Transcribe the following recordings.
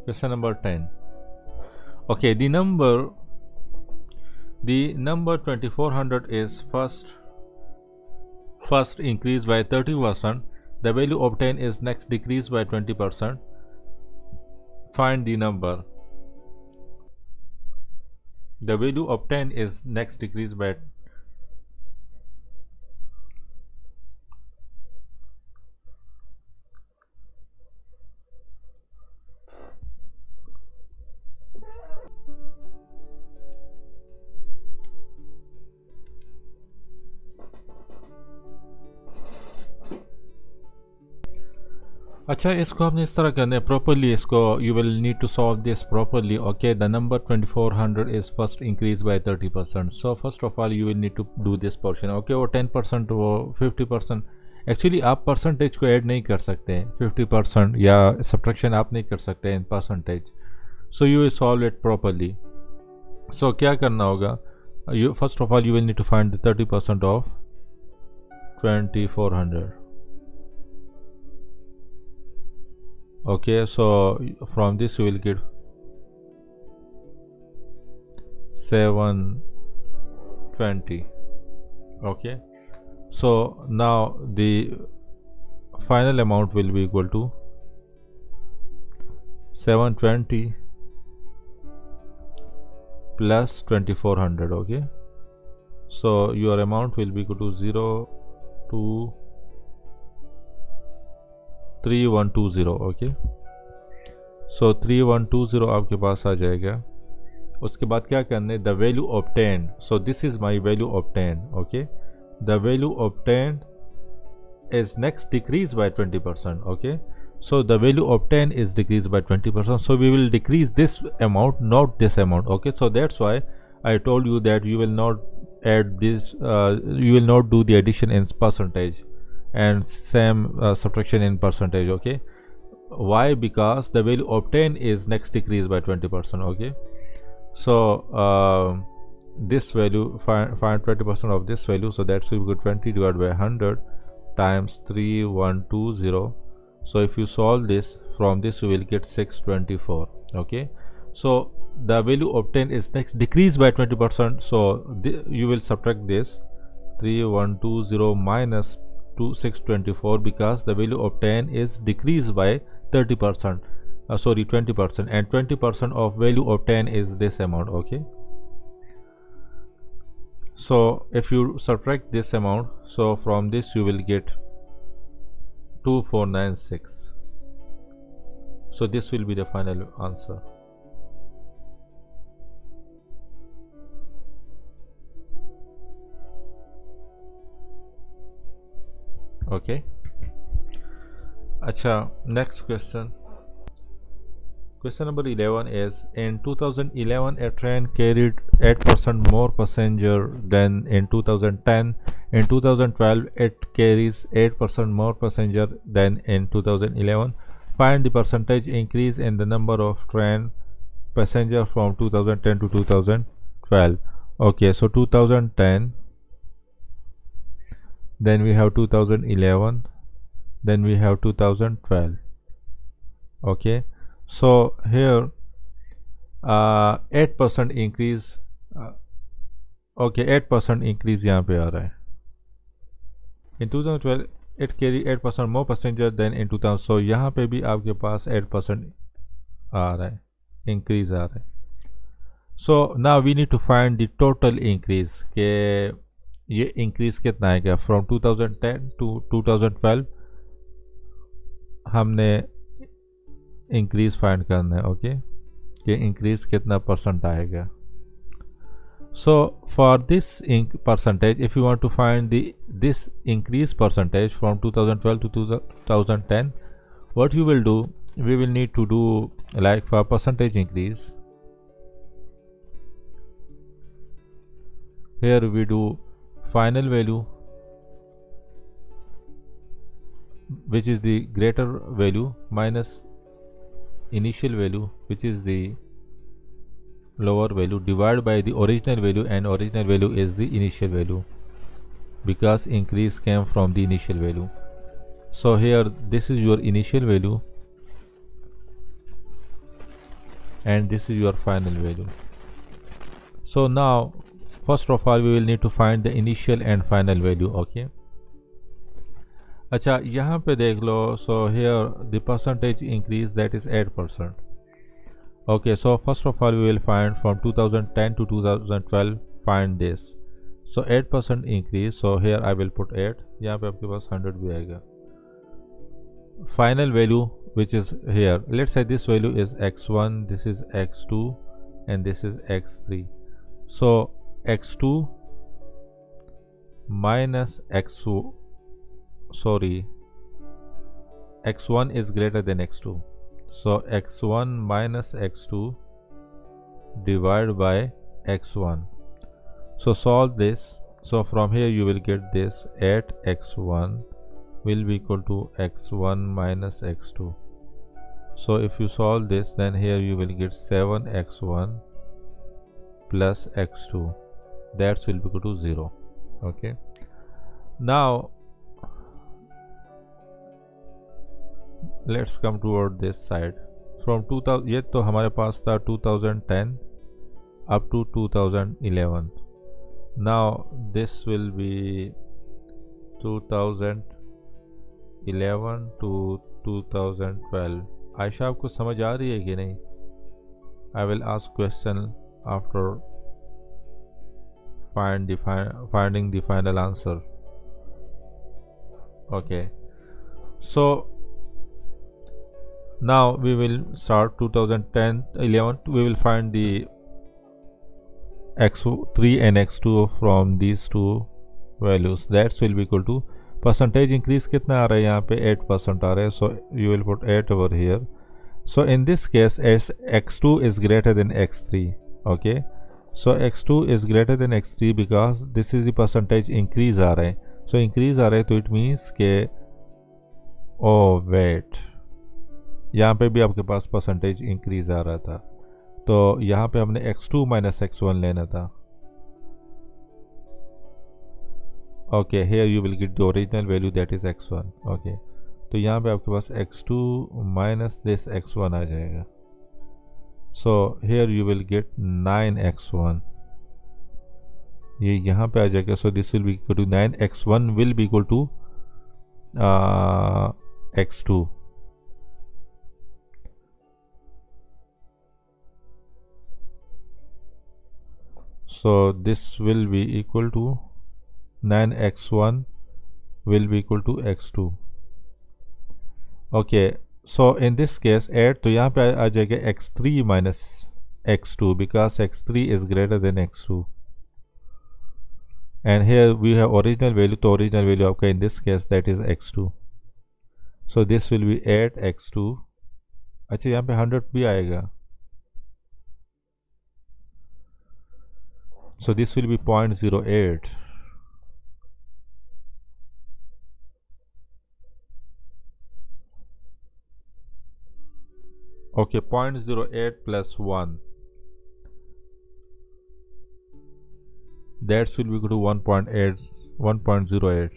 Question number 10. Okay, the number 2400 is first increased by 30%. The value obtained is next decreased by 20%. Find the number. The value obtained is next decreased by अच्छा इसको आपने इस तरह करना है properly इसको you will need to solve this properly okay the number 2400 is first increase by 30% so first of all you will need to do this portion okay वो 10% वो 50% एक्चुअली आप परसेंटेज को ऐड नहीं कर सकते 50% या सब्ट्रैक्शन आप नहीं कर सकते in percentage so you will solve it properly so क्या करना होगा you first of all you will need to find the 30% of 2400 okay so from this you will get 720 okay so now the final amount will be equal to 720 plus 2400 okay so your amount will be equal to 0 to 3120 okay so 3120 आपके पास आ जाएगा उसके बाद क्या करना है the value obtain so this is my value obtain okay the value obtain is next decrease by 20% okay so the value obtained is decreased by 20% so we will decrease this amount not this amount okay so that's why I told you that you will not add this you will not do the addition in percentage and same subtraction in percentage okay why because the value obtained is next decreased by 20% okay so this value find 20% of this value so that's equal to 20 divided by 100 times 3120 so if you solve this from this you will get 624 okay so the value obtained is next decreased by 20% so you will subtract this 3120 minus 624 because the value obtained is decreased by 30% sorry 20% and 20% of value obtained is this amount okay so if you subtract this amount so from this you will get 2496 so this will be the final answer okay acha next question number 11 is in 2011 a train carried 8% more passenger than in 2010 in 2012 it carries 8% more passenger than in 2011 find the percentage increase in the number of train passenger from 2010 to 2012 okay so 2010 then we have 2011 then we have 2012 okay so here 8% increase okay 8% increase यहाँ पे आ रहा है in 2012 it carry 8% more passenger than in 2000 so यहाँ पे भी आपके पास 8% आ रहा है increase आ रहा है so now we need to find the total increase के ये इंक्रीज कितना आएगा फ्रॉम 2010 टू 2012 हमने इंक्रीज फाइंड करना है ओके ये इंक्रीज कितना परसेंट आएगा so for this percentage if you want to find this increase percentage from 2012 to 2010 what you will do we will need to do like for percentage increase here we do final value which is the greater value minus initial value which is the lower value divided by the original value and original value is the initial value because increase came from the initial value so here this is your initial value and this is your final value. So now first of all we will need to find the initial and final value. Okay, अच्छा यहाँ पे देख लो. So here the percentage increase, that is 8%. Okay, so first of all we will find from 2010 to 2012, find this. So 8% increase, so here I will put 8. यहाँ पे आपके पास 100 भी आएगा. Final value which is here, let's say this value is x1, this is x2, and this is x3. So x2 minus x1 is greater than x2. So x1 minus x2 divided by x1. So solve this. So from here you will get this 8x1 will be equal to x1 minus x2. So if you solve this, then here you will get 7x1 plus x2, that will be equal to 0. Okay, now let's come toward this side. From 2000, ये तो हमारे पास था 2010 up to 2011. Now this will be 2011 to 2012. Ayesha आपको समझ आ रही है कि नहीं? I will ask question after finding the final answer. Okay, so now we will start 2010-11. We will find the x3 and x2 from these two values. That will be equal to percentage increase कितना आ रहा है यहाँ पे 8% आ रहा है. So you will put 8 over here. So in this case as x2 is greater than x3. Okay, so x2 is greater than x3 because this is the percentage increase आ रहा है. So increase आ रहा है तो it means के oh wait, यहाँ पे भी आपके पास परसेंटेज इंक्रीज आ रहा था, तो यहाँ पे हमने x2 माइनस x1 लेना था. Okay, here you will get the original value that is x1. Okay, तो यहाँ पे आपके पास x2 माइनस दिस x1 आ जाएगा. So here you will get 9x1, ये यहाँ पे आ जाएगा. So this will be equal to 9x1 will be equal to x2. So this will be equal to 9x1 will be equal to x2. Okay, so in this case add, तो यहाँ पे आ जाएगा x3 minus x2 because x3 is greater than x2. And here we have original value, तो original value आपका in this case that is x2. So this will be 8x2. अच्छा, यहाँ पे 100 भी आएगा. So this will be 0.08. Okay, 0.08 plus 1. That will be equal to 1.8, 1.08.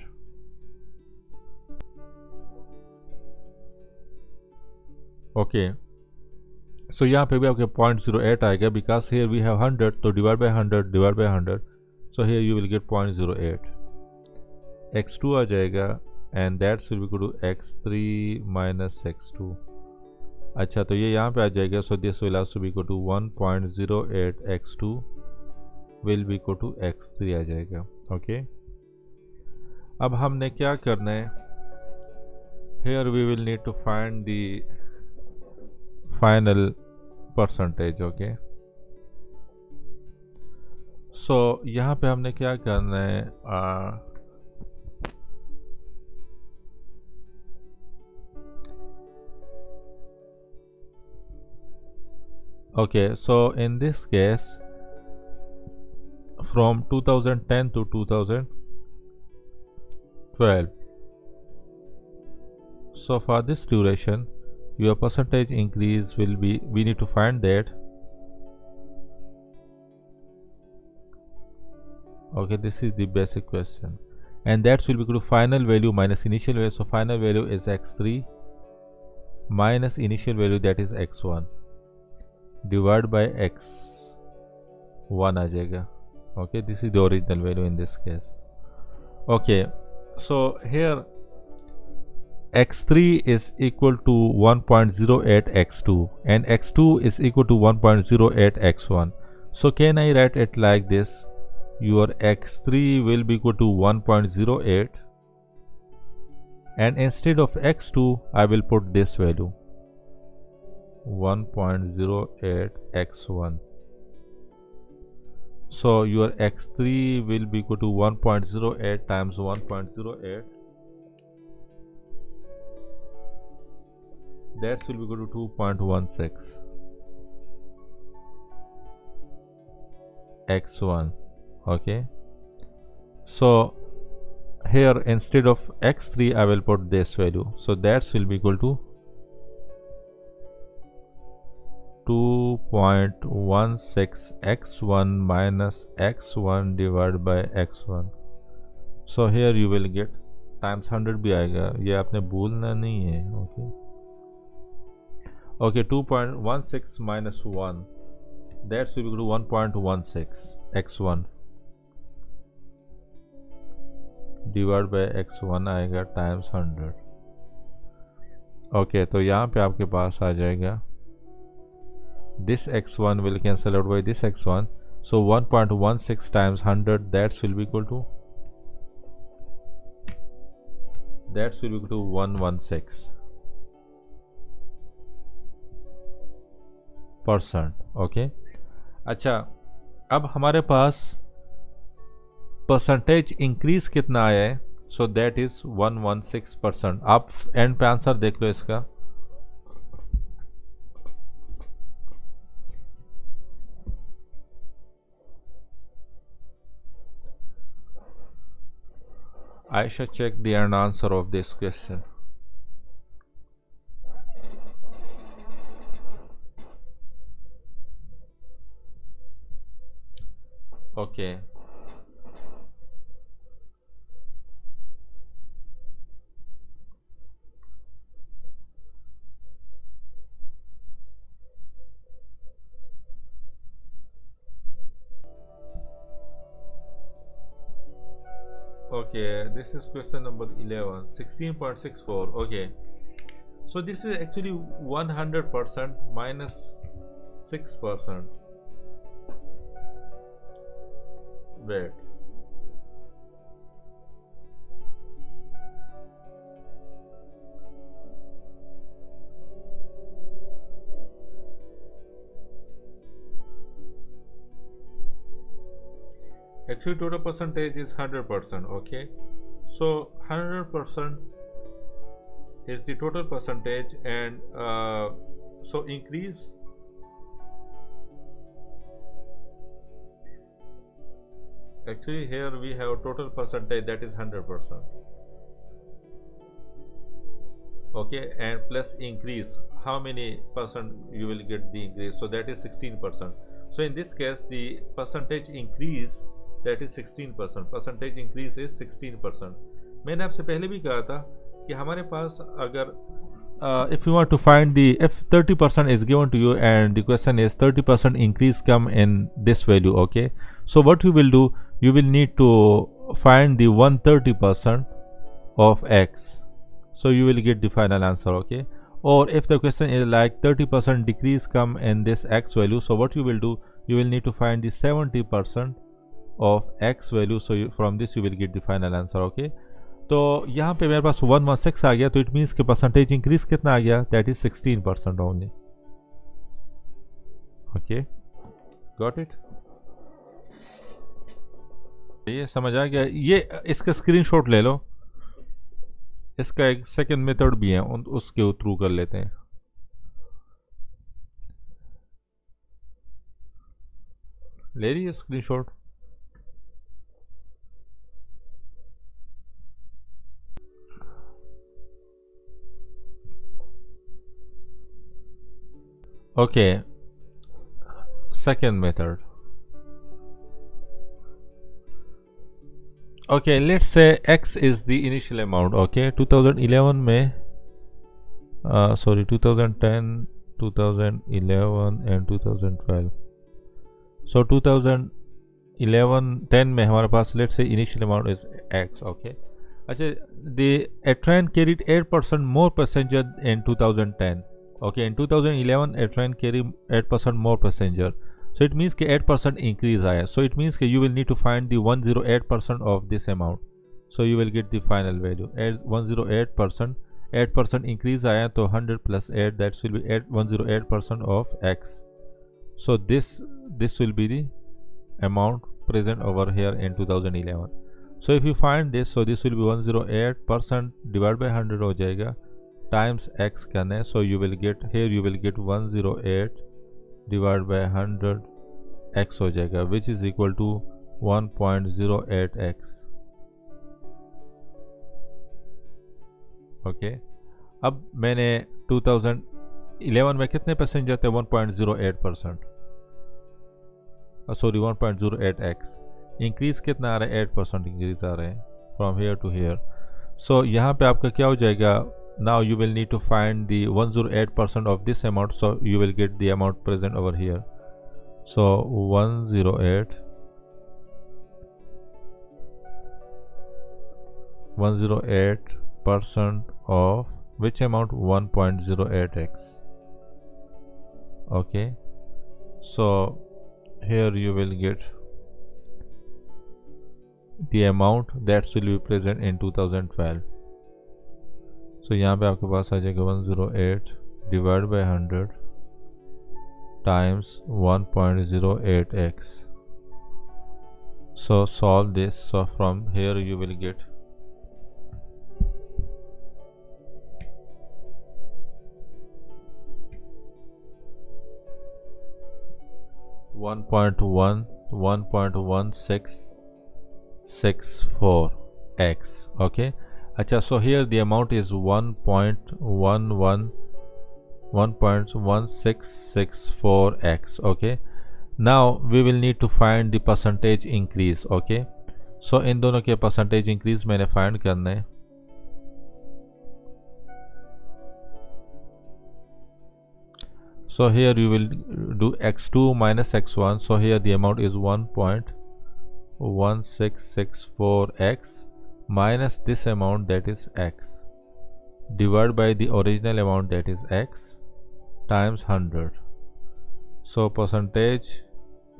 Okay. So यहाँ पे भी आपके 0.08 आएगा because here we have 100, तो divide by 100. So here you will get 0.08. x2 आ जाएगा and that will be equal to x3 minus x2. अच्छा, तो ये यहाँ पे आ जाएगा. So this will also be equal to 1.08 x2 will be equal to x3 आ जाएगा. Okay. अब हमने क्या करना है? Here we will need to find the final percentage. Okay, so यहाँ पे हमने क्या करना है? Okay, so in this case from 2010 to 2012, so for this duration your percentage increase will be, we need to find that. Okay, this is the basic question, and that will be equal to final value minus initial value. So final value is x3 minus initial value that is x1. Divide by x 1 आ जाएगा. Okay, this is the original value in this case. Okay, so here x3 is equal to 1.08 x2 and x2 is equal to 1.08 x1. So can I write it like this? Your x3 will be equal to 1.08 and instead of x2 I will put this value 1.08 x1. So your x3 will be equal to 1.08 times 1.08, that will be equal to 2.16 x1. Okay, so here instead of x3 I will put this value, so that will be equal to 2.16 x1 minus x1 divided by x1. So here you will get times 100 भी आएगा, ये आपने भूलना नहीं है. Okay, 2.16 minus 1, that will be equal to 1.16 x1 divided by x1 आएगा times 100. Okay, तो यहाँ पे आपके पास आ जाएगा this x1 will cancel out by this x1, so 1.16 times 100, that will be equal to 116%. Okay, अच्छा अब हमारे पास परसेंटेज इंक्रीज कितना आया है, सो दैट इज 116%. आप एंड पे आंसर देख लो इसका. I should check the answer of this question. Okay. Okay, this is question number 11, 16.64. Okay, so this is actually 100% minus 6%. Wait, actually total percentage is 100%. Okay, so 100% is the total percentage, and so increase actually here we have total percentage, that is 100%. Okay, and plus increase, how many percent you will get the increase, so that is 16%. So in this case the percentage increase, that is 16%. percentage increase is 16%. मैंने आपसे पहले भी कहा था कि हमारे पास अगर if you want to find the, if 30% is given to you and the question is 30% increase come in this value, okay, so what you will do, you will need to find the 130% of x, so you will get the final answer. Okay, or if the question is like 30% decrease come in this x value, so what you will do, you will need to find the 70% of x value, so from this you will get the final answer. Okay, तो यहाँ पे मेरे पास 116 आ गया, तो it means कि percentage increase कितना आ गया, that is 16% only. Okay, got it, ये समझ आ गया. ये इसका स्क्रीनशॉट ले लो, इसका एक सेकंड मेथड भी है, उसके थ्रू कर लेते हैं. ले रही है screenshot. Okay, second method. Okay, let's say x is the initial amount. Okay, 2011 में sorry 2010 2011 and 2012. So 2011-10 में हमारे पास let's say initial amount is X. Okay. अच्छा, a train carried 8% more passenger in 2010. Okay, in 2011 a train carried 8% more passenger. So it means कि 8% increase आया. So it means कि you will need to find the 108% of this amount. So you will get the final value as 108%. 8% increase आया तो 100 plus 8, that will be 108% of X. So this will be the amount present over here in 2011. So if you find this, so this will be 108% divided by 100 हो जाएगा times X करना है. So you will get here, you will get 108 divided by 100 X हो जाएगा, which is equal to 1.08X. Okay अब मैंने 2011 में कितने पैसेंजर थे? 1.08%, सॉरी 1.08x. इंक्रीज कितना आ रहा है? 8% इंक्रीज आ रहा है from here to here. So यहाँ पे आपका क्या हो जाएगा? Now you will need to find the 108% of this amount. So you will get the amount present over here. So 108% of which amount? 1.08x. okay, so here you will get the amount that will be present in 2012. so यहाँ पे आपके पास आ जाएगा 108 divided by 100 times 1.08x. so solve this. So from here you will get 1.1664x. okay, अच्छा, so here the amount is 1.1664x. okay, now we will need to find the percentage increase. okay, so इन दोनों के percentage increase मैंने find करना है. So here you will do x2 minus x1. So here the amount is 1.1664x minus this amount, that is x, divided by the original amount, that is x, times 100. So percentage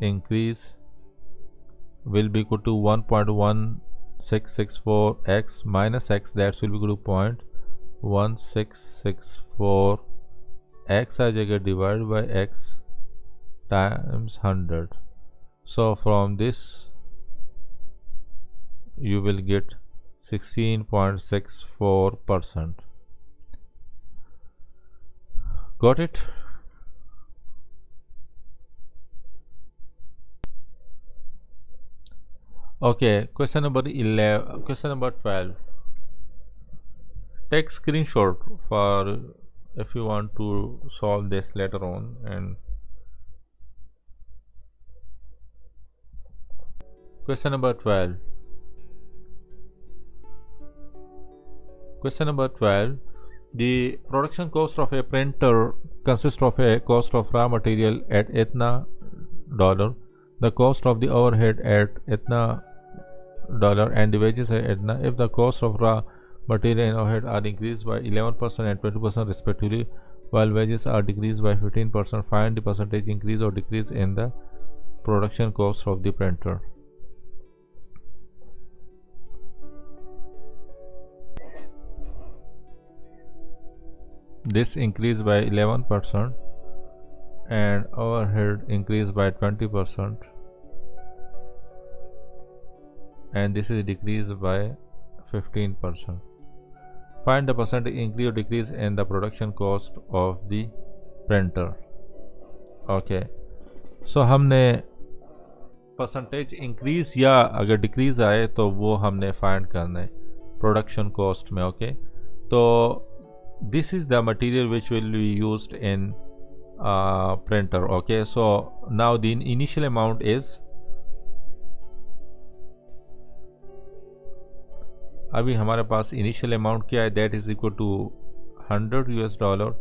increase will be equal to 1.1664x minus x, that will be equal to 0.1664 x आ जाएगा divided by x times 100. so from this you will get 16.64%. got it? okay, question number 11. Question number 12. take screenshot for if you want to solve this later on. And question number 12. Question number 12. The production cost of a printer consists of a cost of raw material at itna $, the cost of the overhead at itna $, and the wages at itna. If the cost of raw material and overhead are increased by 11% and 20% respectively, while wages are decreased by 15%, find the percentage increase or decrease in the production cost of the printer. This increased by 11% and overhead increased by 20%, and this is decreased by 15%. Find the percentage increase or decrease in the production cost of the printer. okay, so हमने percentage increase या अगर decrease आए तो वो हमने find करना है production cost में. okay, तो this is the material which will be used in printer. okay, so now the initial amount is, अभी हमारे पास इनिशियल अमाउंट क्या है? That is equal to $100.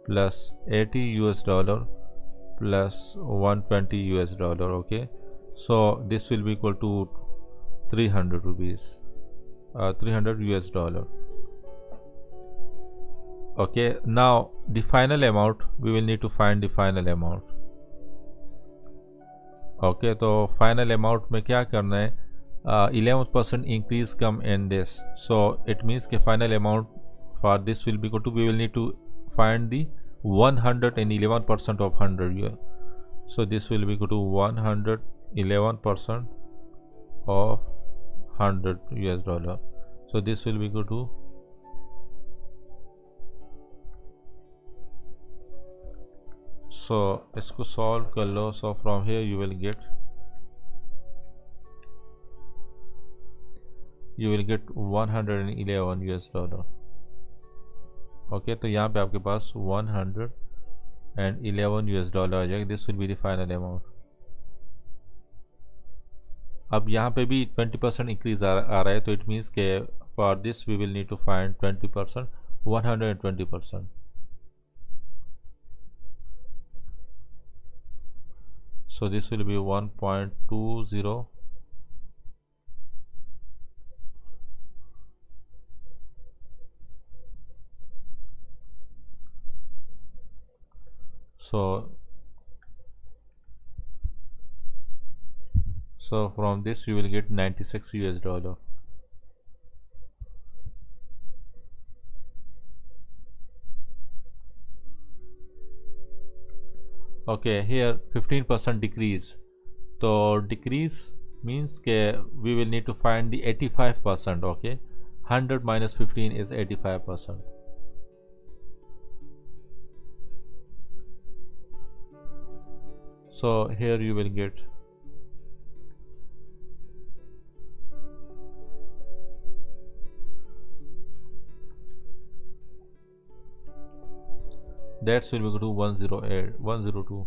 plus 80 US dollar plus 120 US dollar. Okay, so this will be equal to 300 rupees, 300 US dollar. Okay, now the final amount, we will need to find the final amount. Okay, तो final amount में क्या करना है, 11% increase come in this, so it means के final amount for this will be equal to, we will need to find the 111% of 100 here. So this will be equal to 111% of 100 US dollar. So this will be equal to so इसको solve कर लो. So from here you will get 111 US dollar. Okay, तो यहाँ पे आपके पास 111 US dollar आ जाएगा. This will be the final amount. अब यहाँ पे भी 20% इंक्रीज आ रहा है, तो इट मीन्स के for this we will need to find 20%, 120%. So this will be 1.20. So from this you will get 96 US dollar. Okay, here 15% decrease. So decrease means के we will need to find the 85%. Okay, 100 minus 15 is 85%. So here you will get that will be equal to 108, 102.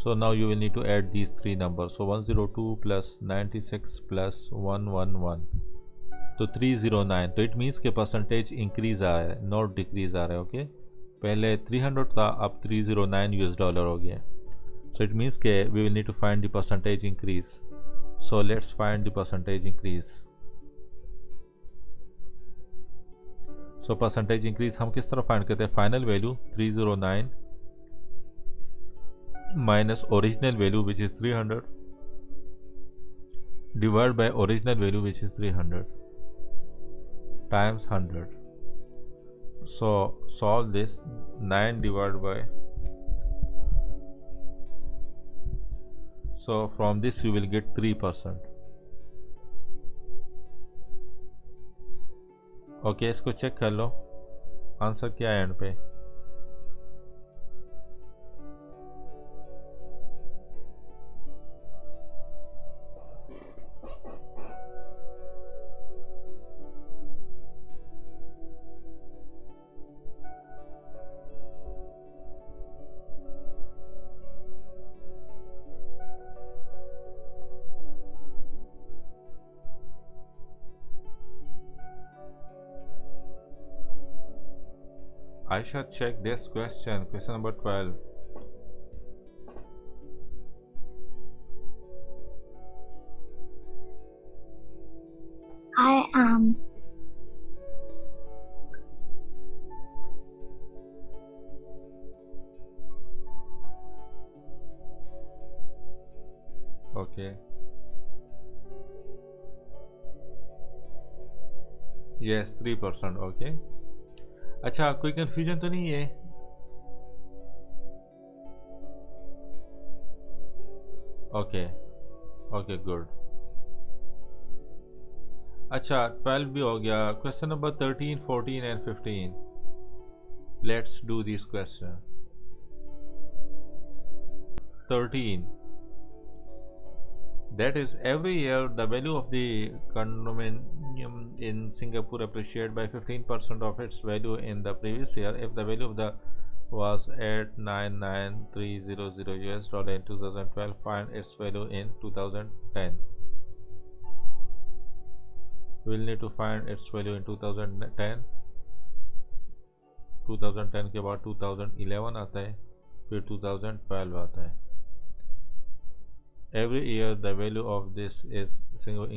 So now you will need to add these three numbers. So 102 plus 96 plus 111, तो 309. तो it means के percentage increase आ रहा है, not decrease आ रहा है. Okay, पहले 300 था, अब 309 US डॉलर हो गया. सो इट मीन्स के we will need to find the percentage increase. So let's find the percentage increase. So percentage increase हम किस तरह फाइंड करते हैं? Final value 309 minus original value which is 300 divide by original value which is 300 times 100. So solve this. 9 divided by, so from this you will get 3%. Okay, इसको check कर लो, answer क्या है and पे. I shall check this question number 12. I am. Okay. Yes, 3%. Okay. अच्छा, कोई confusion तो नहीं है? Okay okay good. अच्छा, 12 भी हो गया. Question number 13, 14 and 15. Let's do this question. 13. That is, every year the value of the condominium in Singapore appreciated by 15% of its value in the previous year. If the value of the was at 99300 US dollar in 2012, find its value in 2010. we'll need to find its value in 2010 2010 के बाद 2011 आता है, फिर 2012 आता है. Every year the value of this is single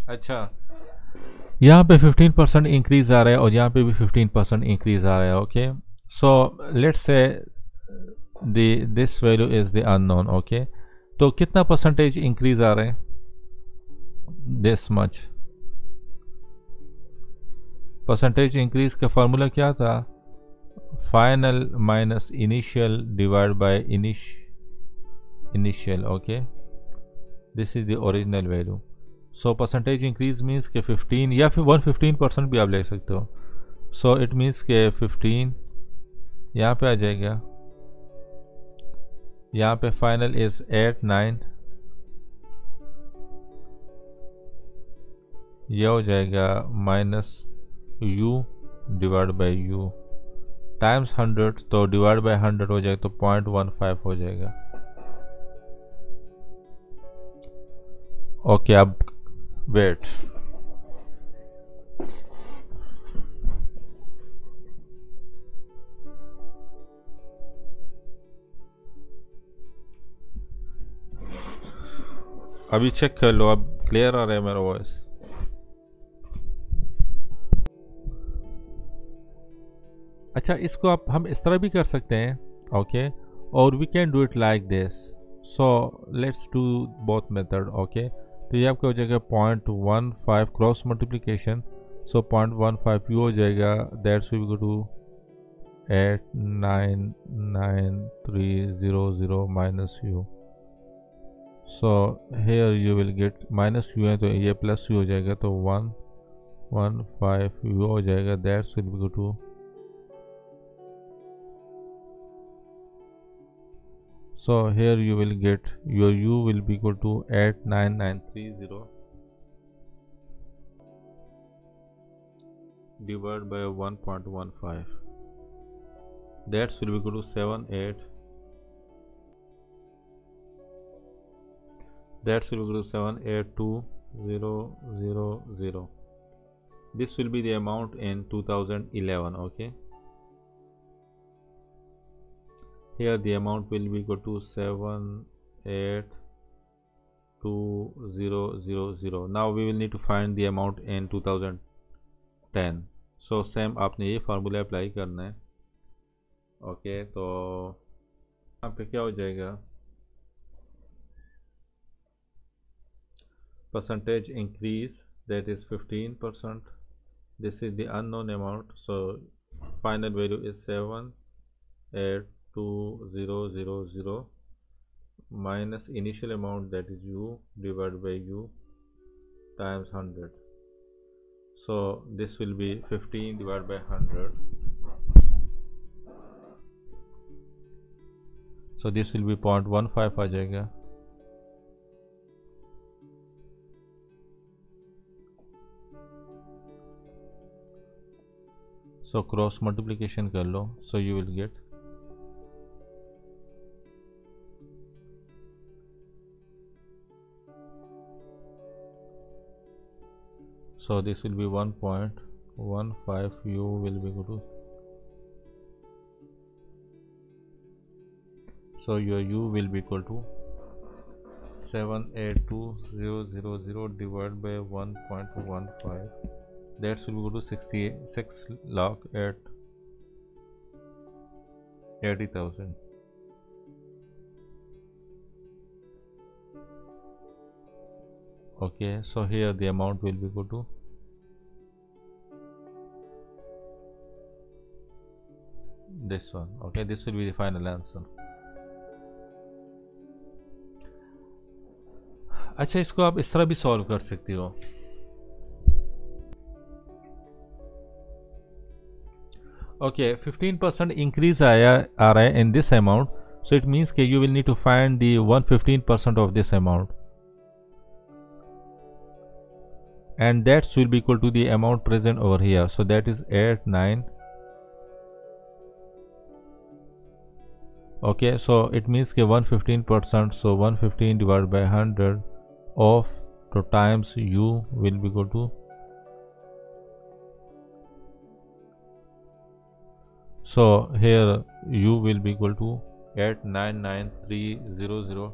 अच्छा, यहाँ पे 15% इंक्रीज आ रहा है और यहाँ पे भी 15% इंक्रीज आ रहा है. Okay, so let's say this value is the unknown. Okay, तो कितना परसेंटेज इंक्रीज आ रहा है? This much. परसेंटेज इंक्रीज का फॉर्मूला क्या था? Final minus initial divide by initial. Okay, this is the original value. So percentage increase means के 15 या फिर 115% भी आप ले सकते हो. सो इट मीन्स के 15 यहाँ पे आ जाएगा. यहाँ पे फाइनल इज 8 9, यह हो जाएगा minus u divide by u times 100, तो डिवाइड बाई 100 हो जाएगा, तो 0.15 हो जाएगा. ओके, अब वेट, अभी चेक कर लो. अब क्लियर आ रहा है मेरा वॉइस? अच्छा, इसको आप हम इस तरह भी कर सकते हैं. ओके, और we can do it like this. So let's do both method. Okay, तो ये आपका हो जाएगा 0.15 क्रॉस मल्टीप्लिकेशन. सो 0.15 यू हो जाएगा, that's we go to 899,300 minus u. So here you will get minus u है तो ये प्लस यू हो जाएगा, तो 115 यू हो जाएगा, that's will go to so here you will get your u will be equal to 89930 divided by 1.15, that will be equal to 78, that will be equal to 782000. This will be the amount in 2011. okay, here the amount will be equal to 782000. now we will need to find the amount in 2010. so same आपने ये formula apply करना है. Okay, तो यहाँ पे क्या हो जाएगा? Percentage increase, that is 15%. this is the unknown amount, so final value is 7822000 minus initial amount, that is u divided by u times 100. so this will be 15 divided by 100. so this will be 0.15 आ जाएगा. so cross multiplication कर लो, so you will get so this will be 1.15 u will be equal to, so your u will be equal to 782000 divided by 1.15, that will be equal to 66,80,000. okay, so here the amount will be equal to this one. okay, this will be the final answer. अच्छा, इसको आप इस तरह भी solve कर सकते हो. Okay, 15% increase आ रहा है in this amount, so it means that you will need to find the 115% of this amount, and that will be equal to the amount present over here. So that is 8 9. Okay, so it means that 115%, so 115 divided by 100 of to times u will be equal to, so here u will be equal to 899,300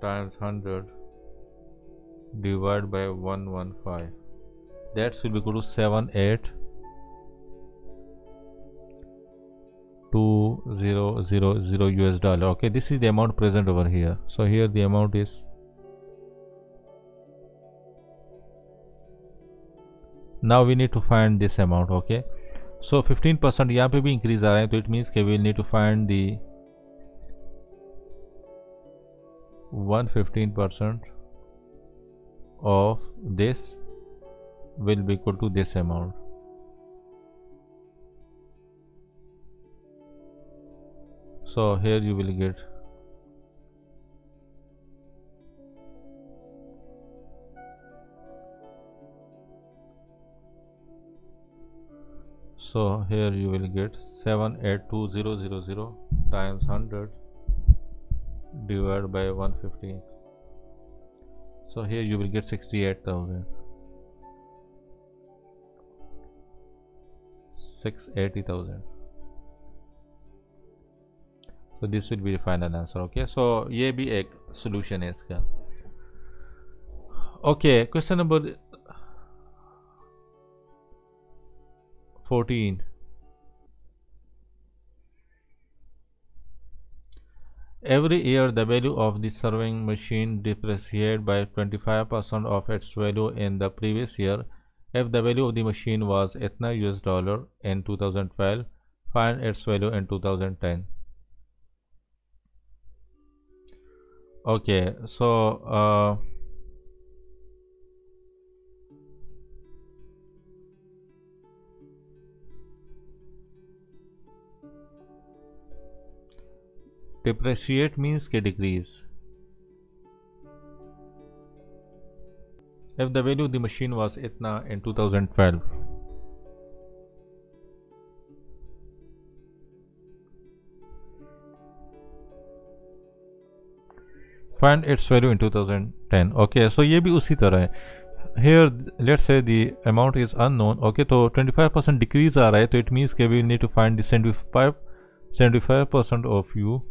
times 100 divided by 115. That will be equal to 782000 US dollar. Okay, this is the amount present over here. So here the amount is, now we need to find this amount. Okay, so 15% यहाँ पे भी increase आ रहा है, तो it means कि we will need to find the 115% of this will be equal to this amount. So here you will get, so here you will get 782000 times 100 divided by 115. So here you will get 68,000, 680,000. So this will be the final answer. Okay, so ये भी एक solution है इसका. Okay, question number 14. Every year the value of the serving machine depreciates by 25% of its value in the previous year. If the value of the machine was इतना US dollar in 2012, find its value in 2010. Okay, so depreciate means के decrease. If the value of the machine was इतना in 2012, find its value in 2010. Okay, so ये भी उसी तरह है. Here let's say the amount is unknown. Okay, तो 25% decrease आ रहा है, तो it means कि we need to find the 75% of u.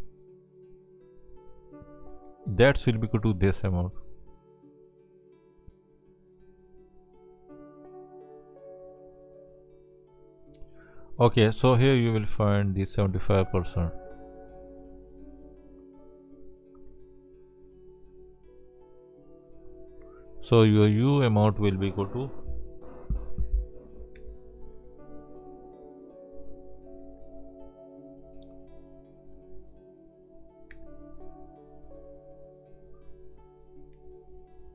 That will be equal to this amount. Okay, so here you will find the 75%. So your u amount will be equal to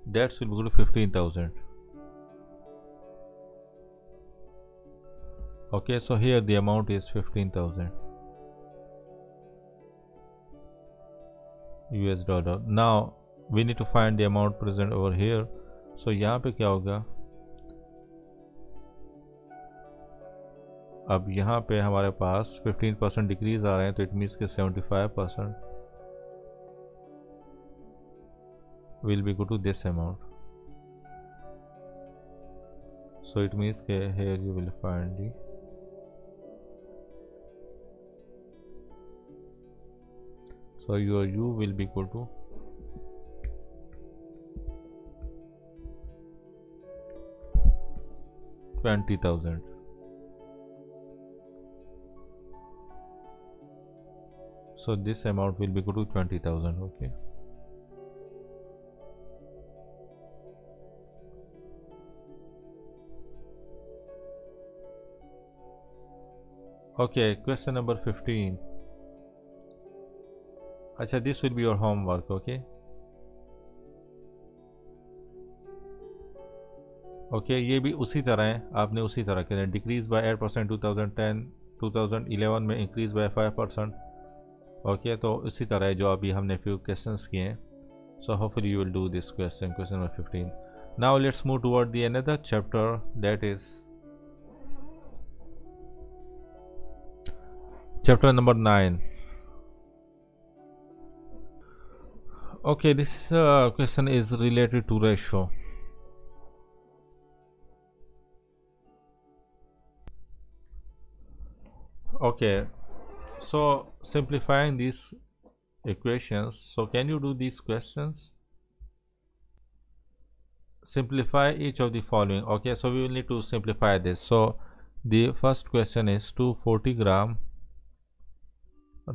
that will be equal to 15,000. Okay, so here the amount is 15,000 US dollar. Now we need to find the amount present over here. So यहाँ पे क्या होगा, अब यहाँ पे हमारे पास 15% decrease आ रहे हैं, तो इट मीन्स के 75% will be equal to this amount. So it means that here you will find the, so your u will be equal to 20,000. So this amount will be equal to 20,000. Okay. Okay, question number 15. Acha, this will be your homework. Okay, okay ये भी उसी तरह है, आपने उसी तरह करें। Decrease by 8% 2011 में इंक्रीज बाय 5%। ओके तो इसी तरह है जो अभी हमने फ्यू क्वेश्चंस किए हैं। So hopefully you will do this question number 15। Now let's move toward the another chapter, that is chapter number 9. Okay, this question is related to ratio. Okay, so simplifying these equations, so can you do these questions? Simplify each of the following. Okay, so we will need to simplify this. So the first question is 240 gram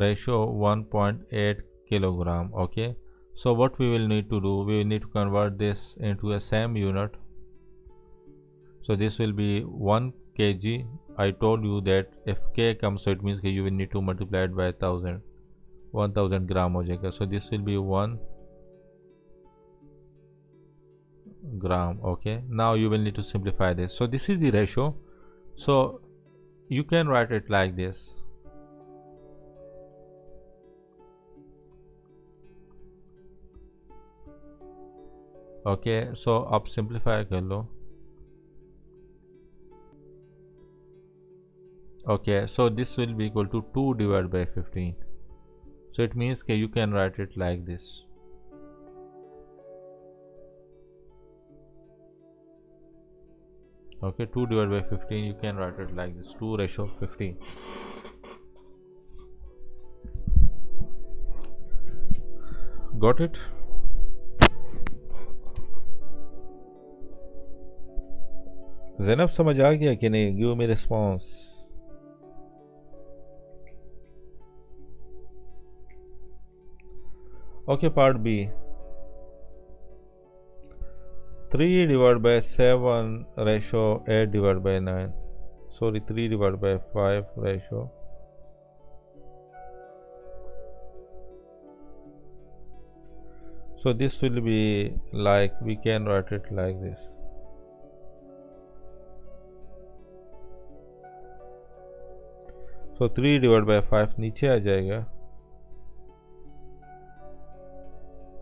ratio 1.8 kilogram. Okay, so what we will need to do, we will need to convert this into a SAM unit. So this will be 1 kg. I told you that if k comes, so it means that you will need to multiply it by 1000 gram हो जाएगा. So this will be 1 gram. Okay, now you will need to simplify this. So this is the ratio, so you can write it like this. Okay, so आप simplify कर लो. Okay, so this will be equal to 2 divided by 15. So it means that you can write it like this. Okay, 2 divided by 15, you can write it like this, 2 ratio 15. Got it? Zainab समझ आ गया कि नहीं? Give me response. Okay, part B. 3 divided by 7 ratio 8 divided by 9. Sorry, 3 divided by 5 ratio. So this will be like, we can write it like this. So 3 divided by 5 नीचे आ जाएगा,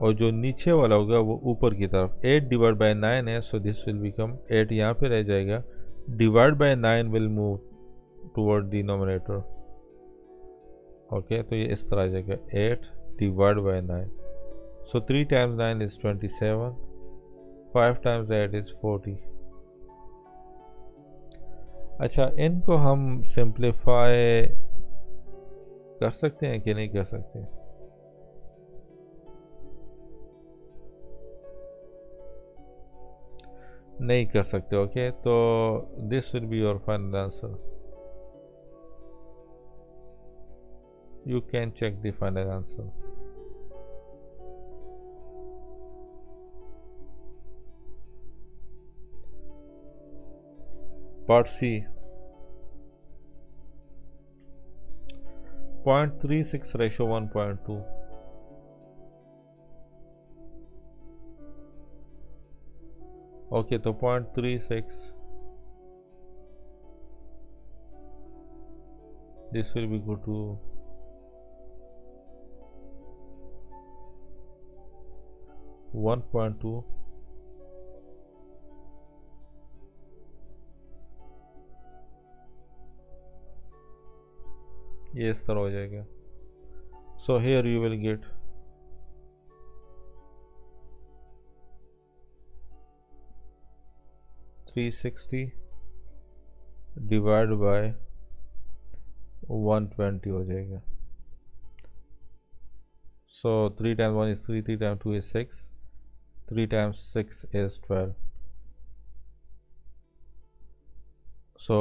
और जो नीचे वाला होगा वो ऊपर की तरफ. 8 डिवाइड बाय 9 है, सो दिस विल बिकम 8 यहाँ पे रह जाएगा. Divide by 9 will move toward denominator. Okay, तो ये इस तरह आ जाएगा 8 divide by 9. So 3 times 9 is 27, 5 times 8 is 40. अच्छा, इनको हम सिंप्लीफाई कर सकते हैं कि नहीं कर सकते? नहीं कर सकते. ओके, तो this will be your final answer. You can check the final answer. Part C. 0.36 ratio 1.2. Okay, तो 0.36, this will be equal to 1.2 ये इस तरह हो जाएगा. So here you will gate 360 divide by 120 हो जाएगा. सो 3 times 1 is 3, 3 times 2 is 6, 3 times 6 is 12. So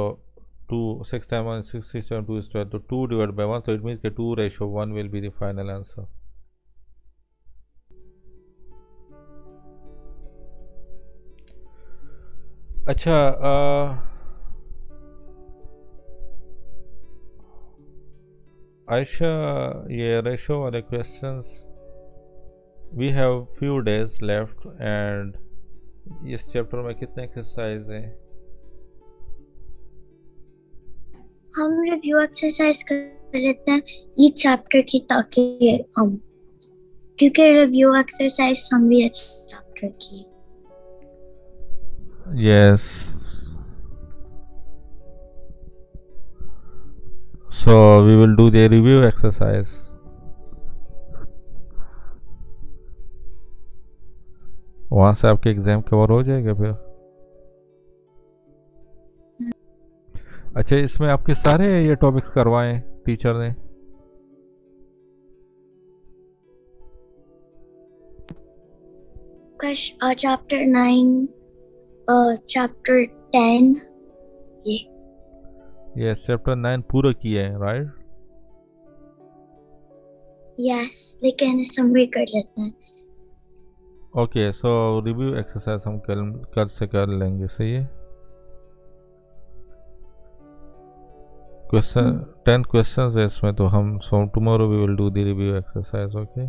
6 times 1 is 6, 6 times 2 is 12. So 2 divided by 1, so it means that 2 ratio 1 will be the final answer. अच्छा, आयशा, ये ratio वाले questions, we have few days left and इस chapter में कितने exercise हैं? हम review exercise कर लेते हैं ईच चैप्टर की, ताकि हम, क्योंकि रिव्यू एक्सरसाइज हम भी चैप्टर की। Yes, so we will do the review exercise. वहां से आपके एग्जाम कवर हो जाएगा फिर। अच्छा, इसमें आपके सारे ये टॉपिक्स करवाए टीचर ने? चैप्टर 9, चैप्टर 10, ये चैप्टर 9 पूरा किया है, राइट? यस, लेकिन समरी कर लेते हैं। ओके, सो रिव्यू एक्सरसाइज हम कर लेंगे, सही है। क्वेश्चन 10 क्वेश्चंस है इसमें, तो हम so tomorrow we will do the review exercise, okay.